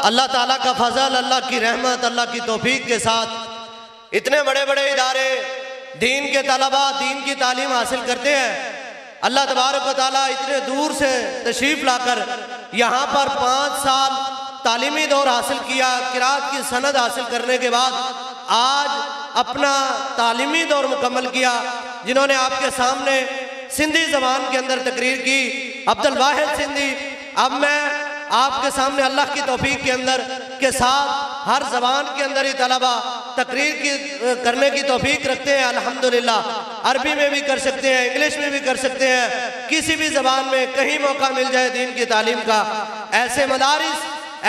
اللہ تعالیٰ کا فضل، اللہ کی رحمت، اللہ کی توفیق کے ساتھ اتنے بڑے بڑے ادارے دین کے طلباء دین کی تعلیم حاصل کرتے ہیں۔ اللہ تبارک و تعالیٰ اتنے دور سے تشریف لا کر یہاں پر 5 سال تعلیمی دور حاصل کیا، قرات کی سند حاصل کرنے کے بعد آج اپنا تعلیمی دور مکمل کیا۔ جنہوں نے آپ کے سامنے سندھی زبان کے اندر تقریر کی، عبدالواحد سندھی، اب میں آپ کے سامنے اللہ کی توفیق کے اندر کے ساتھ ہر زبان کے اندر ہی طلبہ تقریر کرنے کی توفیق رکھتے ہیں الحمدللہ۔ عربی میں بھی کر سکتے ہیں، انگلش میں بھی کر سکتے ہیں، کسی بھی زبان میں کہیں موقع مل جائے دین کی تعلیم کا۔ ایسے مدارس،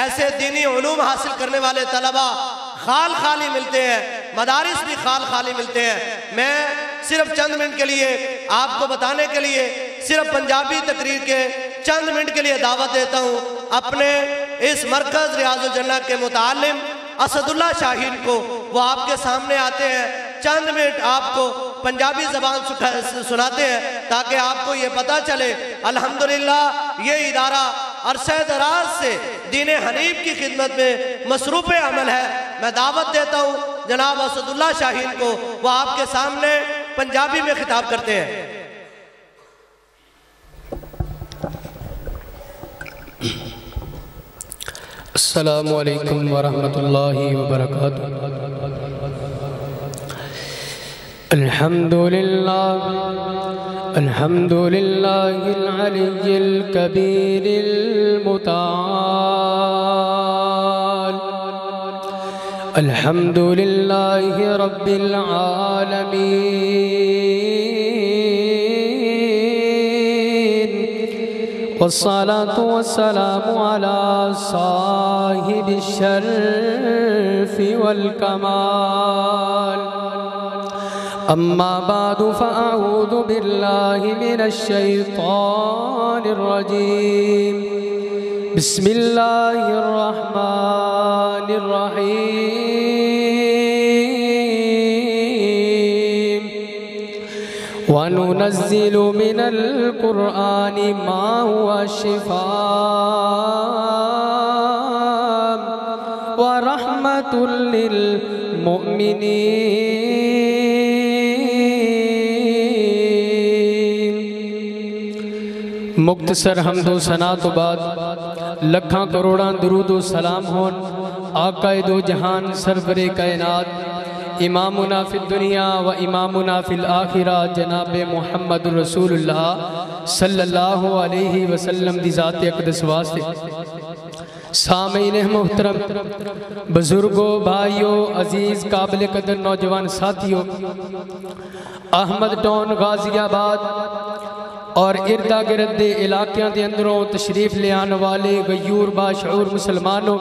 ایسے دینی علوم حاصل کرنے والے طلبہ خال خالی ملتے ہیں، مدارس بھی خال خالی ملتے ہیں۔ میں صرف چند منٹ کے لیے آپ کو بتانے کے لیے صرف پنجابی تقریر کے چند منٹ کے لیے دعوت دیتا ہوں اپنے اس مرکز ریاض الجنہ کے متعلم اسد اللہ شاہین کو۔ وہ آپ کے سامنے آتے ہیں، چند منٹ آپ کو پنجابی زبان سناتے ہیں تاکہ آپ کو یہ پتہ چلے الحمدللہ یہ ادارہ عرصہ دراز سے دین حنیف کی خدمت میں مصروف عمل ہے۔ میں دعوت دیتا ہوں جناب اسد اللہ شاہین کو، وہ آپ کے سامنے پنجابی میں خطاب کرتے ہیں۔ السلام علیکم ورحمۃ اللہ وبرکاتہ۔ الحمد للہ العلی الکبیر المتعال، الحمد للہ رب العالمین، والصلاة والسلام على صاحب الشرف والکمال، اما بعد فاعوذ باللہ من الشیطان الرجیم، بسم اللہ الرحمن الرحیم، وَنُنَزِّلُ مِنَ الْقُرْآنِ مَا هُوَ شِفَاءٌ وَرَحْمَةٌ لِّلْمُؤْمِنِينَ۔ مختصر حمد و ثنا تو بعد لکھاں کروڑاں درود و سلام ہون آقا دو جہان سرور کائنات امامنا فی الدنیا و امامنا فی الآخرہ جناب محمد رسول اللہ صلی اللہ علیہ وسلم دی ذات اقدس واسطے۔ سامعین محترم، بزرگوں، بھائیوں، عزیز قابل قدر نوجوان ساتھیوں، احمد ٹاؤن غازی آباد اور اردا گرد علاقیاں دے اندروں تشریف لے آنے والے غیور باشعور مسلمانوں،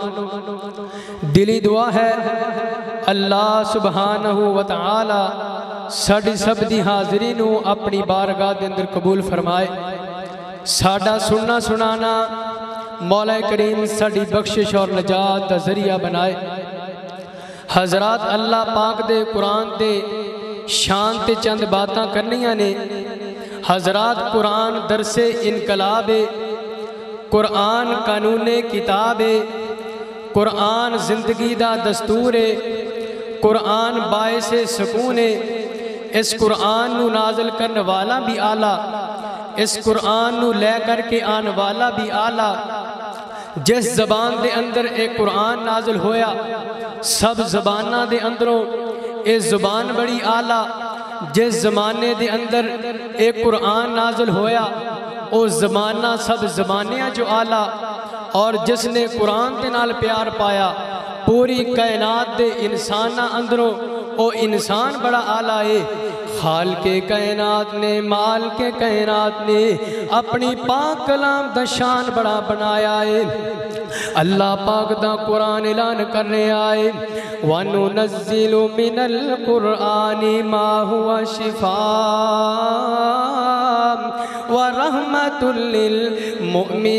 دلی دعا ہے اللہ سبحانہ وتعالی ساڑی سب دی حاضرینوں اپنی بارگاہ دے اندر قبول فرمائے۔ ساڑا سننا سنانا مولا کریم ساڑی بخشش اور نجات دا ذریعہ بنائے۔ حضرات اللہ پاک دے قرآن دے شان تے چند باتاں کرنیاں نے۔ حضرات قرآن درس انقلاب، قرآن قانون کتاب، قرآن زندگی دا دستور، قرآن باعث سکون، اس قرآن نو نازل کرنے والا بھی آلہ، اس قرآن نو لے کر کے آن والا بھی آلہ۔ جس زبان دے اندر ایک قرآن نازل ہویا سب زبانہ دے اندروں ایک زبان بڑی آلہ۔ جس زمانے دے اندر ایک قرآن نازل ہویا او زمانہ سب زمانیاں جو آلہ، اور جس نے قرآن دے نال پیار پایا پوری کائنات دے انسانہ اندروں او انسان بڑا آلہ ہے۔ خالق کائنات نے مالک کائنات نے اپنی پاک کلام دا شان بڑا بنایا ہے۔ اللہ پاک دا قرآن اعلان کرنے آئے وَنُنَزِّلُ مِنَ الْقُرْآنِ مَا هُوَ شِفَاءٌ وَرَحْمَةٌ لِّلْمُؤْمِنِينَ۔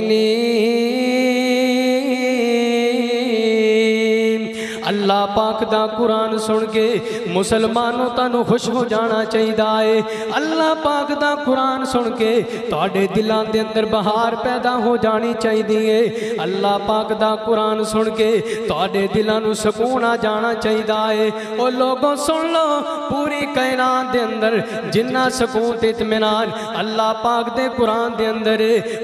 اللہ پاک دا قرآن سن کے مسلمانوں تانوں خوش ہو جانا چاہیے اللہ پاک دا قرآن سن کے تواڈے دلاں دے اندر بہار پیدا ہو جانی چاہیے اللہ پاک دا قرآن سن کے تواڈے دلاں نوں سکون آ جانا چاہیے او لوگوں سن لو پوری کائنات دے اندر جنہ سکون تے اطمینان اللہ پاک دے قرآن دے اندر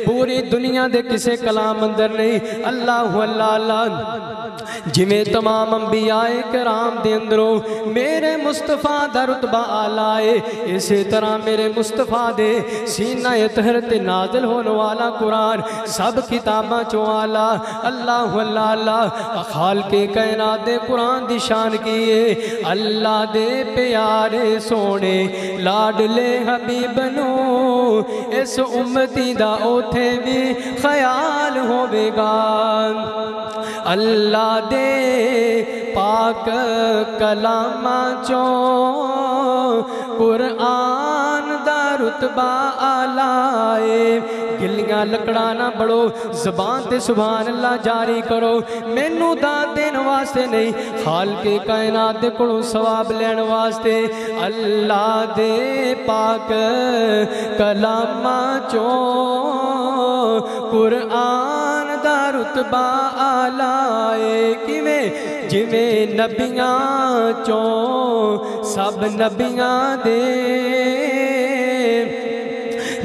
پوری دنیا دے کسے کلام اندر نہیں اللہ اللہ اللہ جویں تمام انبیاء کرام دے اندروں میرے مصطفیٰ دا رتبہ اعلیٰ اسی طرح میرے مصطفیٰ دے سینہ طہر تے نازل ہونے والا قرآن سب کتاباں چوں اعلیٰ اللہ اللہ اللہ خالق کائنات دے قرآن دی شان کیے اللہ دے پیارے سونے لاڈلے حبیب نو اس امتی دا اوتھے بھی خیال ہوے گا اللہ دے پاک کلاماں چوں قرآن دا رتبہ آلائے گلیاں لکڑانا بڑھو زبان تے سبحان اللہ جاری کرو مینوں داد دین واسطے نہیں خالق کائنات دے کولوں ثواب لین واسطے اللہ دے پاک کلاماں چوں قرآن دا رتبہ آلائے کیویں جویں نبیاں چوں سب نبیاں دے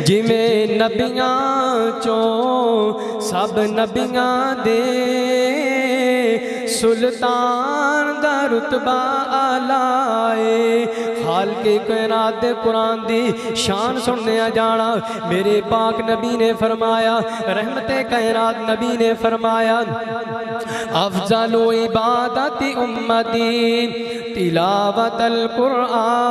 جویں نبیاں چوں سب نبیاں دے سلطان دا رتبہ آلائے خالق کائنات دے قرآن دی شان سننے جانا میرے پاک نبی نے فرمایا رحمت کائنات نبی نے فرمایا افضل عبادت امتی تلاوت القرآن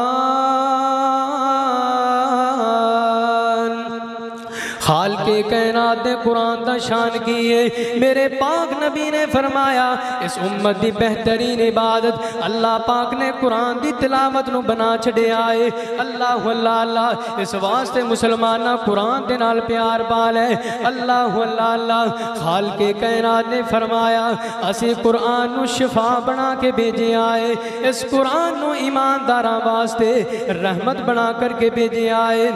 خالق کائنات دے قرآن دا شان کیے میرے پاک نبی نے فرمایا اس امت دی بہترین عبادت اللہ پاک نے قرآن دی تلاوت نو بنا چھڑے آئے اللہ اللہ اللہ اس واسطے مسلمانہ قرآن دے نال پیار پال ہے اللہ اللہ اللہ خالق کائنات نے فرمایا اسی قرآن نو شفا بنا کے بھیجے آئے اس قرآن نو ایمانداراں واسطے رحمت بنا کر کے بھیجے آئے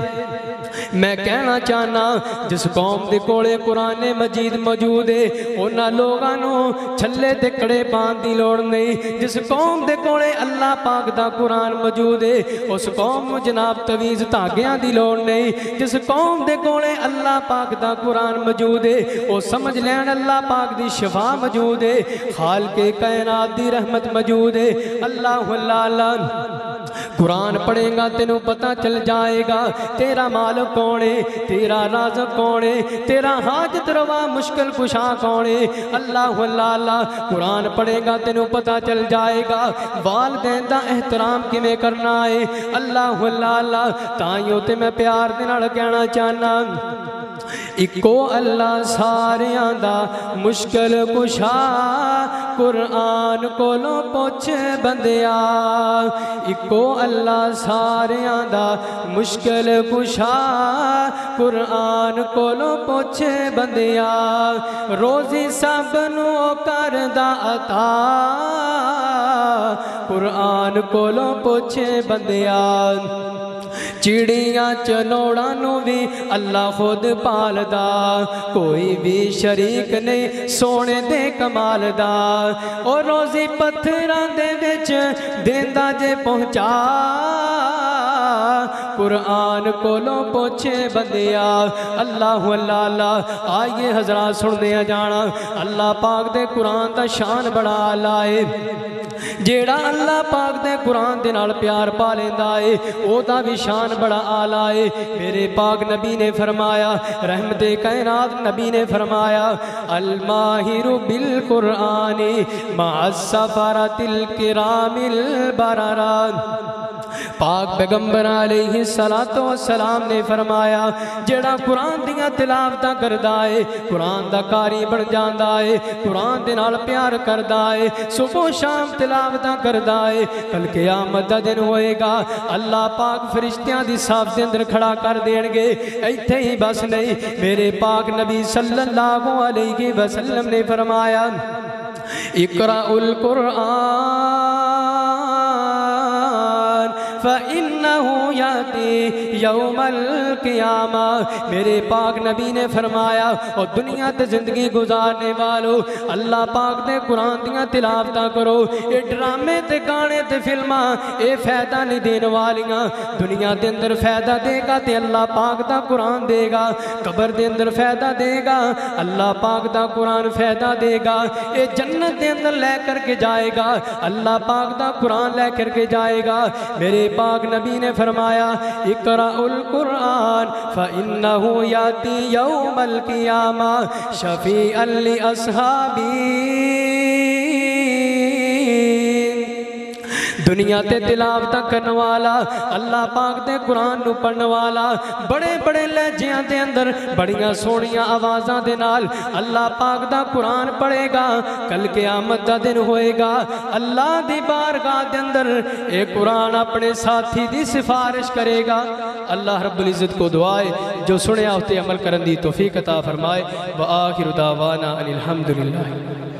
میں کہنا چاہنا جس قوم دے کولے قرآن مجید موجود ہے انہاں لوگاں نو چھلے تے کڑے پان دی لوڑ نہیں جس قوم دے کولے اللہ پاک دا قرآن موجود ہے اس قوم نو جناب تویز تاگیاں دی لوڑ نہیں جس قوم دے کولے اللہ پاک دا قرآن موجود ہے وہ سمجھ لین اللہ پاک دی شفا موجود ہے خالق کائنات دی رحمت موجود ہے اللہ اللہ اللہ قرآن پڑھیں گا تینوں پتہ چل جائے گا تیرا مالک کون ہے تیرا رازق کون ہے تیرا حاجت روا مشکل کشا کون ہے اللہ اللہ اللہ قرآن پڑھیں گا تینوں پتہ چل جائے گا والدین دا احترام کیویں کرنا ہے اللہ اللہ اللہ تائیوں تے میں پیار دے نال کہنا چاہنا اکو اللہ ساریاں دا مشکل کشا قرآن کولوں پوچھ بندیا اکو اللہ ساریاں دا مشکل کشا قرآن کولوں پوچھ بندیا روزی سب نو کردا عطا قرآن کولوں پوچھ بندیا چڑیاں چنوڑاں نو بھی اللہ خود پال دا کوئی بھی شریک نہیں سونے دے کمال دا اور روزی پتھراں دے وچ دیندا جے پہنچا قرآن کولوں پوچھے بندیا اللہ اللہ اللہ آئیے حضرات سن دیا جانا اللہ پاک دے قرآن دا شان بڑا لائے جیڑا اللہ پاک دے قرآن دے نال پیار پا لیندا اے او دا بھی شان بڑا آلہ اے میرے پاک نبی نے فرمایا رحمت کائنات نبی نے فرمایا الماہر بالقرآن مع السفرۃ الکرام البرران پاک پیغمبر علیہ السلام نے فرمایا جڑا قرآن دیاں تلاوتاں کردا ہے قرآن دا قاری بن جاندا ہے قرآن دے نال پیار کردا ہے صبح و شام تلاوتاں کردا ہے کل قیامت دا دن ہوئے گا اللہ پاک فرشتیاں دی صاف دے اندر کھڑا کر دین گے ایتھے ہی بس نہیں میرے پاک نبی صلی اللہ علیہ وسلم نے فرمایا اقرأ القرآن فَإِنَّهُ يَأْتِي يَوْمَ الْقِيَامَةِ میرے پاک نبی نے فرمایا اور دنیا تے زندگی گزارنے والو اللہ پاک دے قرآن دیاں تلاوتاں کرو اے ڈرامے تے گانے تے فلماں اے فائدہ نہیں دین والیاں دنیا دے اندر فائدہ دے گا تے اللہ پاک دا قرآن دے گا قبر دے اندر فائدہ دے گا اللہ پاک دا قرآن فائدہ دے گا اے جنت دے اندر لے کر کے جائے گا اللہ پاک دا قرآن لے کر کے جائے گا میرے پاک نبی نے فرمایا اقرأ القرآن فإنه يأتي يوم القيامة شفيعا لأصحابه دنیا تے تلاوتاں کرن والا اللہ پاک دے قرآن نو پڑھن والا بڑے بڑے لہجیاں دے اندر بڑیاں سونیاں آوازاں دے نال اللہ پاک دا قرآن پڑھے گا کل قیامت دا دن ہوئے گا اللہ دی بارگاہ دے اندر اے قرآن اپنے ساتھی دی سفارش کرے گا اللہ رب العزت کو دعائے جو سنیا ہوتے عمل کرن دی توفیق عطا فرمائے وآخر دعوانا ان الحمدللہ